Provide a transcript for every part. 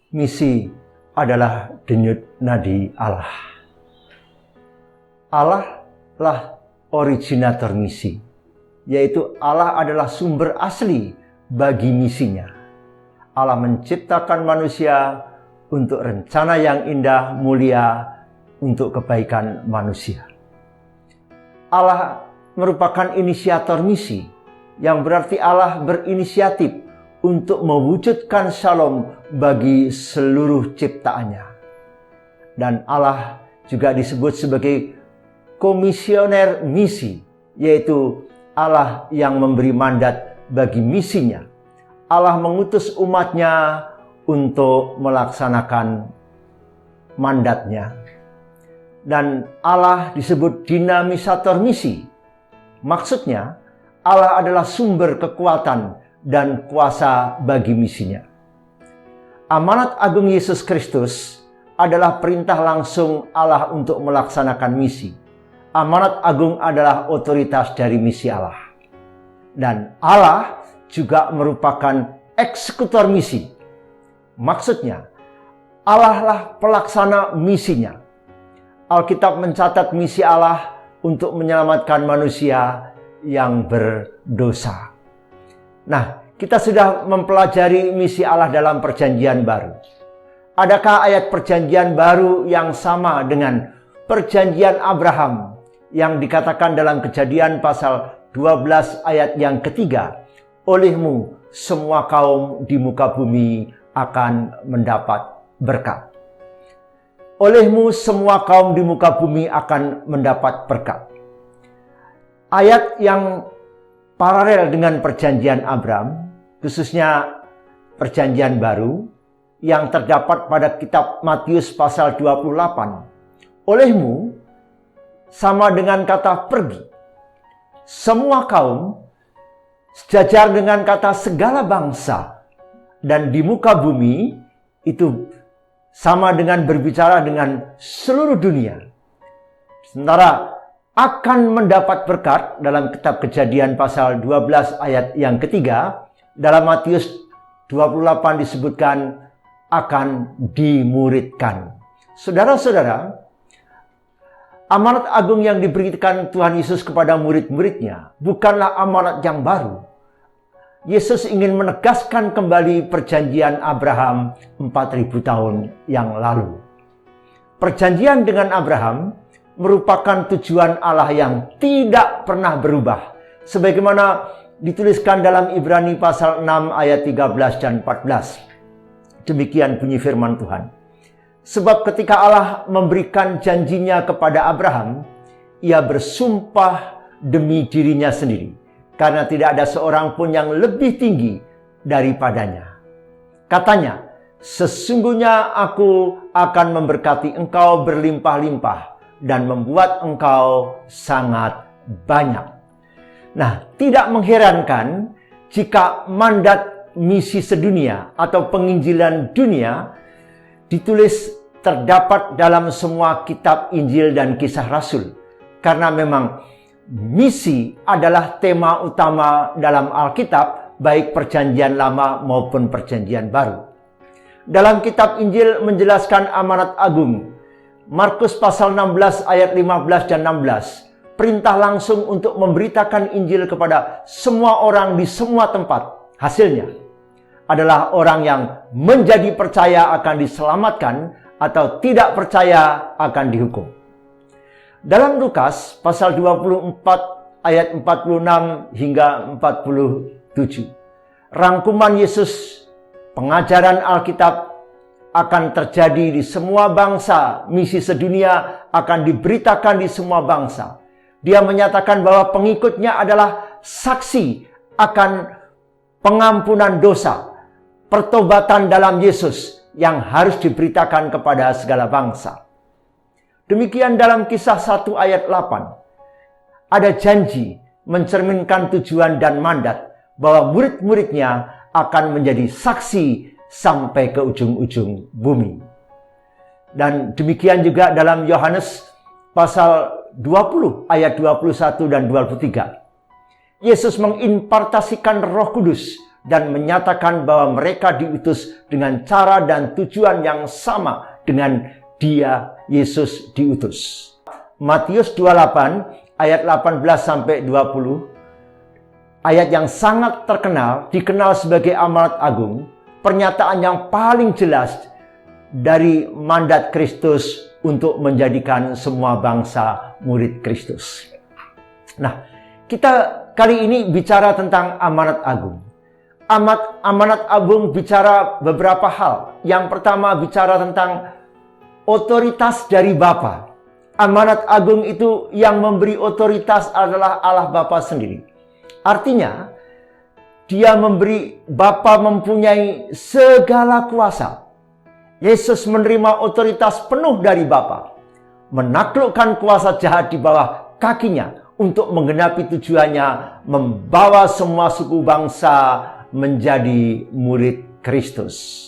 Misi adalah denyut nadi Allah. Allah lah originator misi, yaitu Allah adalah sumber asli bagi misinya. Allah menciptakan manusia untuk rencana yang indah, mulia, untuk kebaikan manusia. Allah merupakan inisiator misi, yang berarti Allah berinisiatif untuk mewujudkan shalom bagi seluruh ciptaannya. Dan Allah juga disebut sebagai komisioner misi, yaitu Allah yang memberi mandat bagi misinya. Allah mengutus umatnya untuk melaksanakan mandatnya. Dan Allah disebut dinamisator misi. Maksudnya, Allah adalah sumber kekuatan dan kuasa bagi misinya. Amanat agung Yesus Kristus adalah perintah langsung Allah untuk melaksanakan misi. Amanat agung adalah otoritas dari misi Allah. Dan Allah juga merupakan eksekutor misi. Maksudnya, Allah lah pelaksana misinya. Alkitab mencatat misi Allah untuk menyelamatkan manusia yang berdosa. Nah, kita sudah mempelajari misi Allah dalam Perjanjian Baru. Adakah ayat Perjanjian Baru yang sama dengan Perjanjian Abraham yang dikatakan dalam Kejadian pasal 12 ayat yang ketiga, olehmu semua kaum di muka bumi akan mendapat berkat. Olehmu semua kaum di muka bumi akan mendapat berkat. Ayat yang paralel dengan Perjanjian Abraham, khususnya Perjanjian Baru, yang terdapat pada kitab Matius pasal 28. Olehmu sama dengan kata pergi. Semua kaum sejajar dengan kata segala bangsa, dan di muka bumi itu sama dengan berbicara dengan seluruh dunia. Sementara akan mendapat berkat dalam kitab Kejadian pasal 12 ayat yang ketiga, dalam Matius 28 disebutkan akan dimuridkan. Saudara-saudara, amanat agung yang diberikan Tuhan Yesus kepada murid-muridnya bukanlah amanat yang baru. Yesus ingin menegaskan kembali perjanjian Abraham 4000 tahun yang lalu. Perjanjian dengan Abraham merupakan tujuan Allah yang tidak pernah berubah, sebagaimana dituliskan dalam Ibrani pasal 6 ayat 13 dan 14. Demikian bunyi firman Tuhan. Sebab ketika Allah memberikan janjinya kepada Abraham, ia bersumpah demi dirinya sendiri, karena tidak ada seorang pun yang lebih tinggi daripadanya. Katanya, sesungguhnya aku akan memberkati engkau berlimpah-limpah dan membuat engkau sangat banyak. Nah, tidak mengherankan jika mandat misi sedunia atau penginjilan dunia ditulis terdapat dalam semua kitab Injil dan Kisah Rasul. Karena memang misi adalah tema utama dalam Alkitab, baik Perjanjian Lama maupun Perjanjian Baru. Dalam kitab Injil menjelaskan amanat agung. Markus pasal 16 ayat 15 dan 16. Perintah langsung untuk memberitakan Injil kepada semua orang di semua tempat. Hasilnya adalah orang yang menjadi percaya akan diselamatkan atau tidak percaya akan dihukum. Dalam Lukas pasal 24 ayat 46 hingga 47. Rangkuman Yesus, pengajaran Alkitab akan terjadi di semua bangsa, misi sedunia akan diberitakan di semua bangsa. Dia menyatakan bahwa pengikutnya adalah saksi akan pengampunan dosa, pertobatan dalam Yesus yang harus diberitakan kepada segala bangsa. Demikian dalam Kisah 1 ayat 8. Ada janji mencerminkan tujuan dan mandat bahwa murid-muridnya akan menjadi saksi sampai ke ujung-ujung bumi. Dan demikian juga dalam Yohanes pasal 20 ayat 21 dan 23. Yesus mengimpartasikan Roh Kudus dan menyatakan bahwa mereka diutus dengan cara dan tujuan yang sama dengan Dia, Yesus, diutus. Matius 28 ayat 18 sampai 20, ayat yang sangat terkenal, dikenal sebagai amanat agung, pernyataan yang paling jelas dari mandat Kristus untuk menjadikan semua bangsa murid Kristus. Nah, kita kali ini bicara tentang amanat agung. Amanat agung bicara beberapa hal. Yang pertama bicara tentang otoritas dari Bapa. Amanat agung itu yang memberi otoritas adalah Allah Bapa sendiri. Artinya, Dia memberi, Bapa mempunyai segala kuasa. Yesus menerima otoritas penuh dari Bapa, menaklukkan kuasa jahat di bawah kakinya untuk menggenapi tujuannya membawa semua suku bangsa menjadi murid Kristus.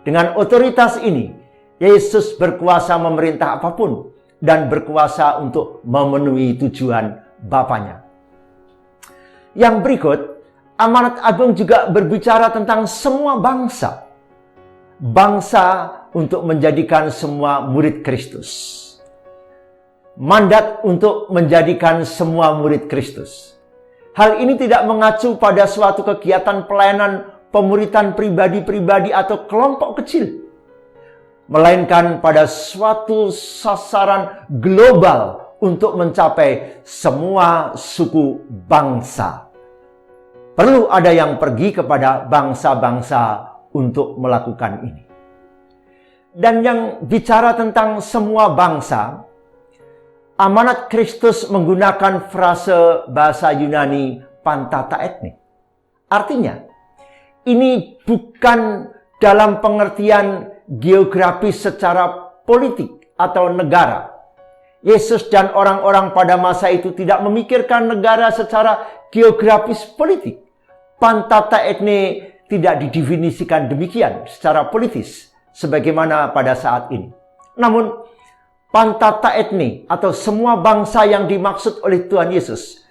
Dengan otoritas ini, Yesus berkuasa memerintah apapun dan berkuasa untuk memenuhi tujuan Bapanya. Yang berikut, amanat agung juga berbicara tentang semua bangsa. Bangsa untuk menjadikan semua murid Kristus. Mandat untuk menjadikan semua murid Kristus. Hal ini tidak mengacu pada suatu kegiatan pelayanan pemuritan pribadi-pribadi atau kelompok kecil, melainkan pada suatu sasaran global untuk mencapai semua suku bangsa. Perlu ada yang pergi kepada bangsa-bangsa untuk melakukan ini. Dan yang bicara tentang semua bangsa, amanat Kristus menggunakan frase bahasa Yunani pantata etne. Artinya, ini bukan dalam pengertian geografis secara politik atau negara. Yesus dan orang-orang pada masa itu tidak memikirkan negara secara geografis politik. Pantata etne tidak didefinisikan demikian secara politis sebagaimana pada saat ini. Namun, pantata etne atau semua bangsa yang dimaksud oleh Tuhan Yesus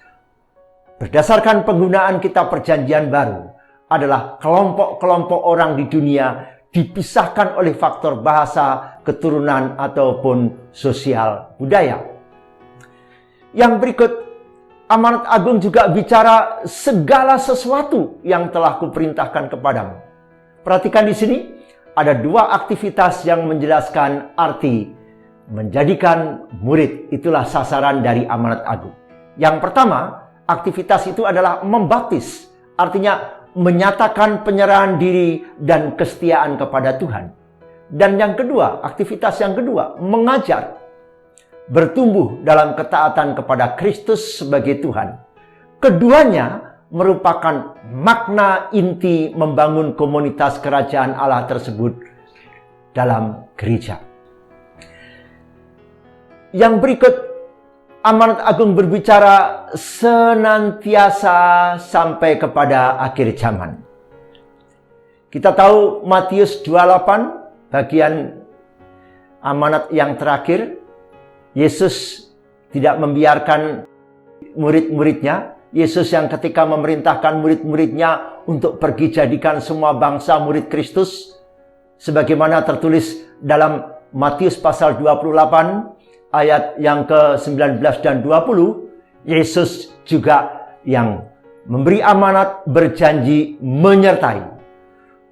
berdasarkan penggunaan kitab Perjanjian Baru adalah kelompok-kelompok orang di dunia dipisahkan oleh faktor bahasa, keturunan, ataupun sosial budaya. Yang berikut, amanat agung juga bicara segala sesuatu yang telah kuperintahkan kepadamu. Perhatikan di sini, ada dua aktivitas yang menjelaskan arti menjadikan murid. Itulah sasaran dari amanat agung. Yang pertama, aktivitas itu adalah membaptis. Artinya, menyatakan penyerahan diri dan kesetiaan kepada Tuhan. Dan yang kedua, aktivitas yang kedua, mengajar. Bertumbuh dalam ketaatan kepada Kristus sebagai Tuhan. Keduanya merupakan makna inti membangun komunitas kerajaan Allah tersebut dalam gereja. Yang berikut, amanat agung berbicara senantiasa sampai kepada akhir zaman. Kita tahu Matius 28, bagian amanat yang terakhir, Yesus tidak membiarkan murid-muridnya. Yesus yang ketika memerintahkan murid-muridnya untuk pergi jadikan semua bangsa murid Kristus, sebagaimana tertulis dalam Matius pasal 28, ayat yang ke-19 dan 20, Yesus juga yang memberi amanat, berjanji menyertai.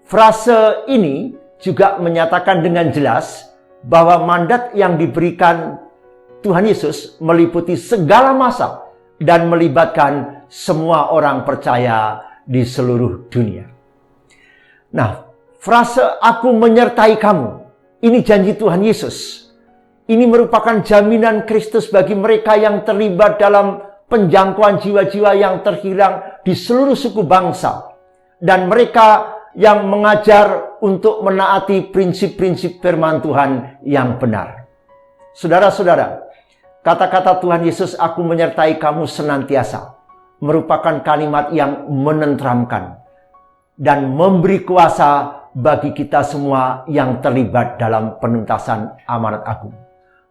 Frase ini juga menyatakan dengan jelas bahwa mandat yang diberikan Tuhan Yesus meliputi segala masa dan melibatkan semua orang percaya di seluruh dunia. Nah, frase "aku menyertai kamu", ini janji Tuhan Yesus. Ini merupakan jaminan Kristus bagi mereka yang terlibat dalam penjangkauan jiwa-jiwa yang terhilang di seluruh suku bangsa. Dan mereka yang mengajar untuk menaati prinsip-prinsip firman Tuhan yang benar. Saudara-saudara, kata-kata Tuhan Yesus, "Aku menyertai kamu senantiasa", merupakan kalimat yang menenteramkan dan memberi kuasa bagi kita semua yang terlibat dalam penuntasan amanat agung.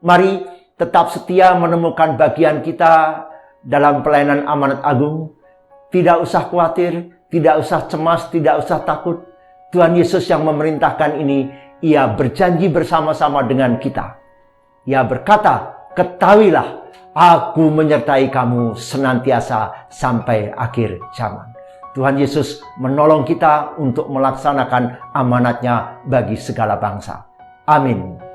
Mari tetap setia menemukan bagian kita dalam pelayanan amanat agung. Tidak usah khawatir, Tidak usah cemas, tidak usah takut. Tuhan Yesus yang memerintahkan ini, Ia berjanji bersama-sama dengan kita. Ia berkata, ketahuilah, aku menyertai kamu senantiasa sampai akhir zaman. Tuhan Yesus menolong kita untuk melaksanakan amanatnya bagi segala bangsa. Amin.